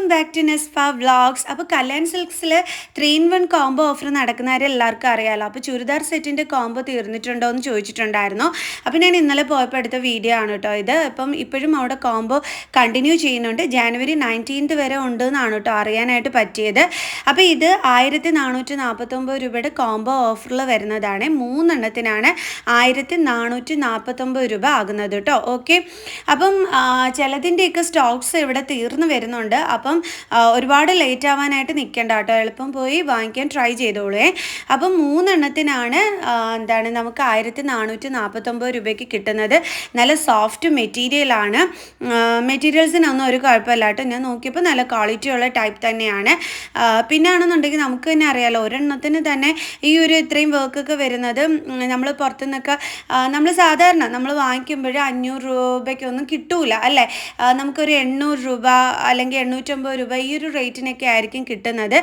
Welcome back to Nesfa vlogs. അപ്പോൾ കല്യാൺ സിൽക്സിൽ 3-in-1 combo offer നടക്കുന്നവരെ എല്ലാവർക്കും അറിയാമല്ലോ. അപ്പോൾ ചുരിദാർ സെറ്റിൻ്റെ കോംബോ തീർന്നിട്ടുണ്ടോ എന്ന് ചോദിച്ചിട്ടുണ്ടായിരുന്നു. അപ്പോൾ ഞാൻ ഇന്നലെ പോയപ്പോൾ എടുത്ത വീഡിയോ ആണ് കേട്ടോ ഇത്. അപ്പം ഇപ്പോഴും അവിടെ കോംബോ കണ്ടിന്യൂ ചെയ്യുന്നുണ്ട്. ജാനുവരി 19th വരെ ഉണ്ട് എന്നാണ് കേട്ടോ അറിയാനായിട്ട് പറ്റിയത്. അപ്പോൾ ഇത് 1449 രൂപയുടെ കോംബോ ഓഫറിൽ വരുന്നതാണ്. 3 എണ്ണത്തിനാണ് 1449 രൂപ ആകുന്നത് കേട്ടോ. ഓക്കെ, അപ്പം ചിലതിൻ്റെയൊക്കെ സ്റ്റോക്സ് ഇവിടെ തീർന്നു വരുന്നുണ്ട്. അപ്പം ഒരുപാട് ലേറ്റ് ആവാനായിട്ട് നിൽക്കേണ്ട കേട്ടോ, എളുപ്പം പോയി വാങ്ങിക്കാൻ ട്രൈ ചെയ്തോളേ. അപ്പം 3 എണ്ണത്തിനാണ് നമുക്ക് 1449 രൂപയ്ക്ക് കിട്ടുന്നത്. നല്ല സോഫ്റ്റ് മെറ്റീരിയലാണ്. മെറ്റീരിയൽസിനൊന്നും ഒരു കുഴപ്പമില്ല കേട്ടോ. ഞാൻ നോക്കിയപ്പോൾ നല്ല ക്വാളിറ്റിയുള്ള ടൈപ്പ് തന്നെയാണ്. പിന്നാണെന്നുണ്ടെങ്കിൽ നമുക്ക് തന്നെ അറിയാമല്ലോ, ഒരെണ്ണത്തിന് തന്നെ ഈ ഒരു ഇത്രയും വർക്കൊക്കെ വരുന്നത് നമ്മൾ പുറത്തുനിന്നൊക്കെ നമ്മൾ സാധാരണ നമ്മൾ വാങ്ങിക്കുമ്പോൾ 500 രൂപയ്ക്കൊന്നും കിട്ടൂല അല്ലേ. നമുക്കൊരു 800 രൂപ അല്ലെങ്കിൽ 850 രൂപ ഈ ഒരു റേറ്റിനൊക്കെ ആയിരിക്കും കിട്ടുന്നത്.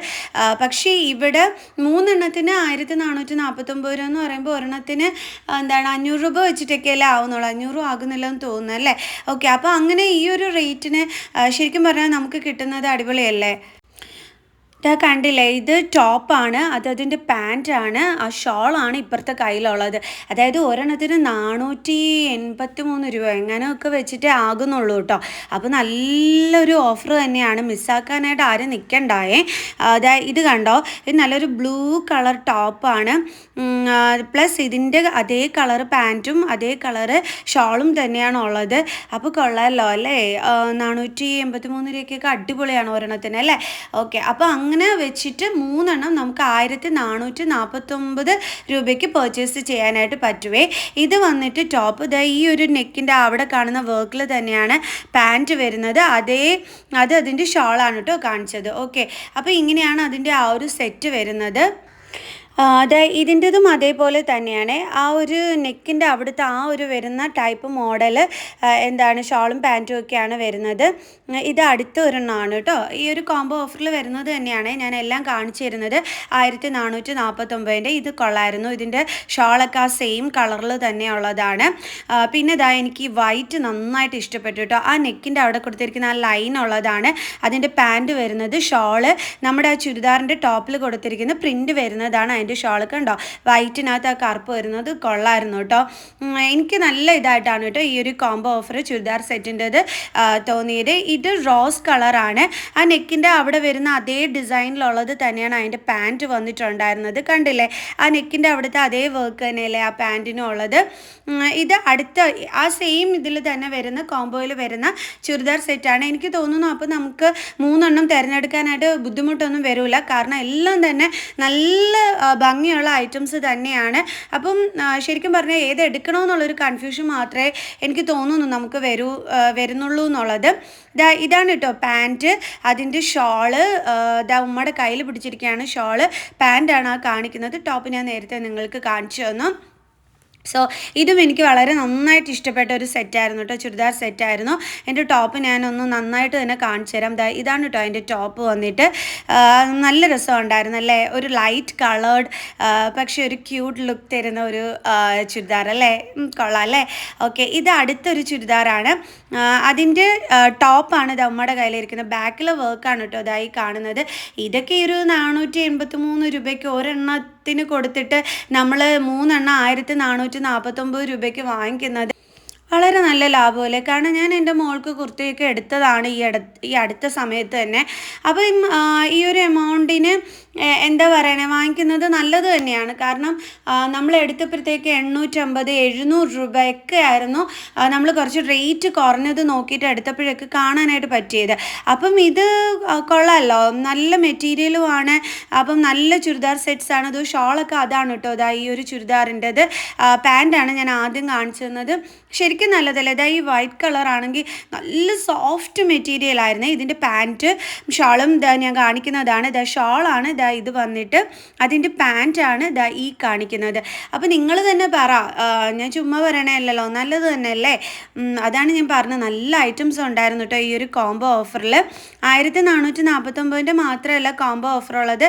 പക്ഷേ ഇവിടെ 3 എണ്ണത്തിന് 1449 രൂപ എന്ന് പറയുമ്പോൾ ഒരെണ്ണത്തിന് 500 രൂപ വെച്ചിട്ടൊക്കെ അല്ലേ ആവുന്നുള്ളൂ. 500 ആകുന്നില്ലെന്ന് തോന്നുന്നു അല്ലേ. ഓക്കെ, അപ്പോൾ അങ്ങനെ ഈ ഒരു റേറ്റിന് ശരിക്കും പറഞ്ഞാൽ നമുക്ക് കിട്ടുന്നത് അടിപൊളിയല്ലേ. ഇതാ കണ്ടില്ലേ, ഇത് ടോപ്പാണ്, അതിൻ്റെ പാൻറ്റാണ്, ആ ഷോളാണ് ഇപ്പുറത്തെ കയ്യിലുള്ളത്. അതായത് ഒരെണ്ണത്തിന് 483 രൂപ എങ്ങനെയൊക്കെ വെച്ചിട്ടേ ആകുന്നുള്ളൂ കേട്ടോ. അപ്പോൾ നല്ലൊരു ഓഫർ തന്നെയാണ്, മിസ്സാക്കാനായിട്ട് ആരും നിൽക്കണ്ടായേ. ഇത് കണ്ടോ, ഇത് നല്ലൊരു ബ്ലൂ കളർ ടോപ്പാണ്. പ്ലസ് ഇതിൻ്റെ അതേ കളർ പാൻറ്റും അതേ കളറ് ഷോളും തന്നെയാണ് ഉള്ളത്. അപ്പോൾ കൊള്ളാമല്ലോ അല്ലേ. 483 രൂപയ്ക്കൊക്കെ അടിപൊളിയാണ് ഒരെണ്ണത്തിന് അല്ലേ. ഓക്കെ, അപ്പോൾ അങ്ങനെ വെച്ചിട്ട് 3 എണ്ണം നമുക്ക് 1449 രൂപയ്ക്ക് പർച്ചേസ് ചെയ്യാനായിട്ട് പറ്റുവേ. ഇത് വന്നിട്ട് ടോപ്പ് ഈ ഒരു നെക്കിൻ്റെ അവിടെ കാണുന്ന വർക്കിൽ തന്നെയാണ് പാൻറ്റ് വരുന്നത്. അത് അതിൻ്റെ ഷോളാണ് കേട്ടോ കാണിച്ചത്. ഓക്കെ, അപ്പോൾ ഇങ്ങനെയാണ് അതിൻ്റെ ആ ഒരു സെറ്റ് വരുന്നത്. ഇതിൻ്റെതും അതേപോലെ തന്നെയാണ്. ആ ഒരു നെക്കിൻ്റെ അവിടുത്തെ ആ ഒരു വരുന്ന ടൈപ്പ് മോഡൽ ഷോളും പാൻറ്റും ഒക്കെയാണ് വരുന്നത്. ഇത് അടുത്ത ഒരെണ്ണമാണ് കേട്ടോ. ഈ ഒരു കോംബോ ഓഫറിൽ വരുന്നത് തന്നെയാണ് ഞാൻ എല്ലാം കാണിച്ചു തരുന്നത്. 1449 ഇത് കൊള്ളായിരുന്നു. ഇതിൻ്റെ ഷോളൊക്കെ ആ സെയിം കളറിൽ തന്നെ ഉള്ളതാണ്. പിന്നെ എനിക്ക് വൈറ്റ് നന്നായിട്ട് ഇഷ്ടപ്പെട്ടു കേട്ടോ. ആ നെക്കിൻ്റെ അവിടെ കൊടുത്തിരിക്കുന്ന ആ ലൈൻ ഉള്ളതാണ് അതിൻ്റെ പാൻറ്റ് വരുന്നത്. ഷോള് നമ്മുടെ ആ ചുരിദാറിൻ്റെ ടോപ്പിൽ കൊടുത്തിരിക്കുന്ന പ്രിൻറ്റ് വരുന്നതാണ് അതിൻ്റെ ഷോൾ. കണ്ടോ, വൈറ്റിനകത്ത് ആ കറുപ്പ് വരുന്നത് കൊള്ളായിരുന്നു കേട്ടോ. എനിക്ക് നല്ല ഇതായിട്ടാണ് കേട്ടോ ഈ ഒരു കോംബോ ഓഫർ ചുരിദാർ സെറ്റിൻ്റെത് തോന്നിയത്. ഇത് റോസ് കളറാണ്. ആ നെക്കിൻ്റെ അവിടെ വരുന്ന അതേ ഡിസൈനിലുള്ളത് തന്നെയാണ് അതിൻ്റെ പാൻറ്റ് വന്നിട്ടുണ്ടായിരുന്നത്. കണ്ടില്ലേ, ആ നെക്കിൻ്റെ അവിടുത്തെ അതേ വർക്ക് തന്നെയല്ലേ ആ പാൻറ്റിനും ഉള്ളത്. ഇത് അടുത്ത ആ സെയിം ഇതിൽ തന്നെ വരുന്ന കോംബോയിൽ വരുന്ന ചുരിദാർ സെറ്റാണ് എനിക്ക് തോന്നുന്നു. അപ്പോൾ നമുക്ക് 3 എണ്ണം തിരഞ്ഞെടുക്കാനായിട്ട് ബുദ്ധിമുട്ടൊന്നും വരില്ല, കാരണം എല്ലാം തന്നെ നല്ല ഭംഗിയുള്ള ഐറ്റംസ് തന്നെയാണ്. അപ്പം ശരിക്കും പറഞ്ഞാൽ ഏത് എടുക്കണമെന്നുള്ളൊരു കൺഫ്യൂഷൻ മാത്രമേ എനിക്ക് തോന്നുന്നു നമുക്ക് വരുന്നുള്ളൂ എന്നുള്ളത്. ഇതാണ് കേട്ടോ പാൻറ്റ്, അതിൻ്റെ ഷോള് ഉമ്മയുടെ കയ്യിൽ പിടിച്ചിരിക്കുകയാണ്. ഷോള് പാൻറ്റാണ് ആ കാണിക്കുന്നത്. ടോപ്പ് ഞാൻ നേരത്തെ നിങ്ങൾക്ക് കാണിച്ചു തന്നു. സോ ഇതും എനിക്ക് വളരെ നന്നായിട്ട് ഇഷ്ടപ്പെട്ട ഒരു സെറ്റായിരുന്നു കേട്ടോ, ചുരിദാർ സെറ്റായിരുന്നു. എൻ്റെ ടോപ്പ് ഞാനൊന്ന് നന്നായിട്ട് തന്നെ കാണിച്ചു തരാം. ഇതാണ് കേട്ടോ എൻ്റെ ടോപ്പ് വന്നിട്ട്. നല്ല രസമുണ്ടായിരുന്നു അല്ലേ, ഒരു ലൈറ്റ് കളേർഡ് പക്ഷേ ഒരു ക്യൂട്ട് ലുക്ക് തരുന്ന ഒരു ചുരിദാർ അല്ലേ. കൊള്ളാം അല്ലേ. ഓക്കെ, ഇത് അടുത്തൊരു ചുരിദാറാണ്. അതിൻ്റെ ടോപ്പാണ് ഉമ്മയുടെ കയ്യിലിരിക്കുന്നത്. ബാക്കിലെ വർക്കാണ് കേട്ടോ ഇതായി കാണുന്നത്. ഇതൊക്കെ ഒരു 483 രൂപയ്ക്ക് ഒരെണ്ണത്തിന് കൊടുത്തിട്ട് നമ്മൾ 3 എണ്ണം 1449 രൂപയ്ക്ക് വാങ്ങിക്കുന്നത് വളരെ നല്ല ലാഭമല്ലേ. കാരണം ഞാൻ എൻ്റെ മോൾക്ക് കുർത്തിയൊക്കെ എടുത്തതാണ് ഈ അടുത്ത സമയത്ത് തന്നെ. അപ്പം ഈ ഒരു എമൗണ്ടിന് വാങ്ങിക്കുന്നത് നല്ലത് തന്നെയാണ്. കാരണം നമ്മൾ എടുത്തപ്പോഴത്തേക്ക് 850 700 രൂപയൊക്കെ ആയിരുന്നു നമ്മൾ കുറച്ച് റേറ്റ് കുറഞ്ഞത് നോക്കിയിട്ട് എടുത്തപ്പോഴൊക്കെ കാണാനായിട്ട് പറ്റിയത്. അപ്പം ഇത് കൊള്ളാമല്ലോ, നല്ല മെറ്റീരിയലുമാണ്. അപ്പം നല്ല ചുരിദാർ സെറ്റ്സാണ്. ഇത് ഷോളൊക്കെ അതാണ് കേട്ടോ. ഈ ഒരു ചുരിദാറിൻ്റെത് പാൻറ്റാണ് ഞാൻ ആദ്യം കാണിച്ചു തന്നത്. ശരിക്കും നല്ലതല്ലേ. ഈ വൈറ്റ് കളറാണെങ്കിൽ നല്ല സോഫ്റ്റ് മെറ്റീരിയൽ ആയിരുന്നു. ഇതിൻ്റെ പാൻറ്റ് ഷോളും ഞാൻ കാണിക്കുന്നതാണ്. ഷോളാണ് ഇത് വന്നിട്ട്, അതിൻ്റെ പാൻറ്റാണ് ഈ കാണിക്കുന്നത്. അപ്പോൾ നിങ്ങൾ തന്നെ പറ, ഞാൻ ചുമ്മാ പറയണേ അല്ലല്ലോ, നല്ലത് തന്നെ അല്ലേ. അതാണ് ഞാൻ പറഞ്ഞത്, നല്ല ഐറ്റംസ് ഉണ്ടായിരുന്നു കേട്ടോ ഈ ഒരു കോംബോ ഓഫറിൽ. 1449 മാത്രമല്ല കോംബോ ഓഫറുള്ളത്.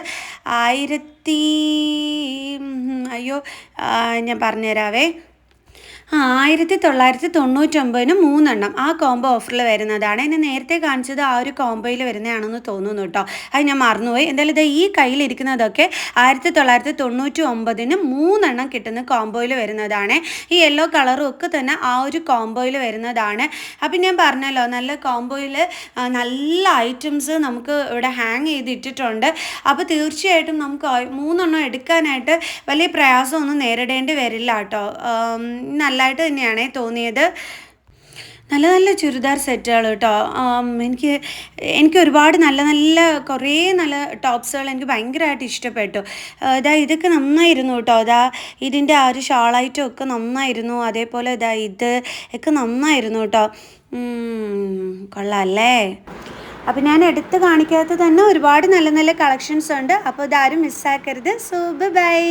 ഞാൻ പറഞ്ഞുതരാവേ. 1999 3 ആ കോംബോ ഓഫറിൽ വരുന്നതാണ്. എന്നെ നേരത്തെ കാണിച്ചത് ആ ഒരു കോംബോയിൽ വരുന്നതാണെന്ന് തോന്നുന്നു കേട്ടോ. അത് ഞാൻ മറന്നുപോയി. എന്തായാലും ഇത് ഈ കയ്യിലിരിക്കുന്നതൊക്കെ 1999 3 കിട്ടുന്ന കോംബോയിൽ വരുന്നതാണ്. ഈ യെല്ലോ കളറും ഒക്കെ തന്നെ ആ ഒരു കോംബോയിൽ വരുന്നതാണ്. അപ്പം ഞാൻ പറഞ്ഞല്ലോ നല്ല കോംബോയിൽ നല്ല ഐറ്റംസ് നമുക്ക് ഇവിടെ ഹാങ് ചെയ്തിട്ടിട്ടുണ്ട്. അപ്പോൾ തീർച്ചയായിട്ടും നമുക്ക് 3 എടുക്കാനായിട്ട് വലിയ പ്രയാസമൊന്നും നേരിടേണ്ടി വരില്ല കേട്ടോ. നല്ലതായിട്ട് തന്നെയാണേ തോന്നിയത്. നല്ല നല്ല ചുരിദാർ സെറ്റുകൾ കേട്ടോ. എനിക്ക് എനിക്ക് ഒരുപാട് നല്ല നല്ല കുറേ നല്ല ടോപ്സുകൾ എനിക്ക് ഭയങ്കരമായിട്ട് ഇഷ്ടപ്പെട്ടു. ഇതാ ഇതൊക്കെ നന്നായിരുന്നു കേട്ടോ. ഇതിൻ്റെ ആ ഒരു ഷാളായിട്ടും ഒക്കെ നന്നായിരുന്നു. അതേപോലെ ഇത് ഒക്കെ നന്നായിരുന്നു കേട്ടോ. കൊള്ളാം അല്ലേ? അപ്പോൾ ഞാൻ എടുത്ത് കാണിക്കാത്ത തന്നെ ഒരുപാട് നല്ല നല്ല കളക്ഷൻസ് ഉണ്ട്. അപ്പോൾ ഇതാരും മിസ്സാക്കരുത്. So by.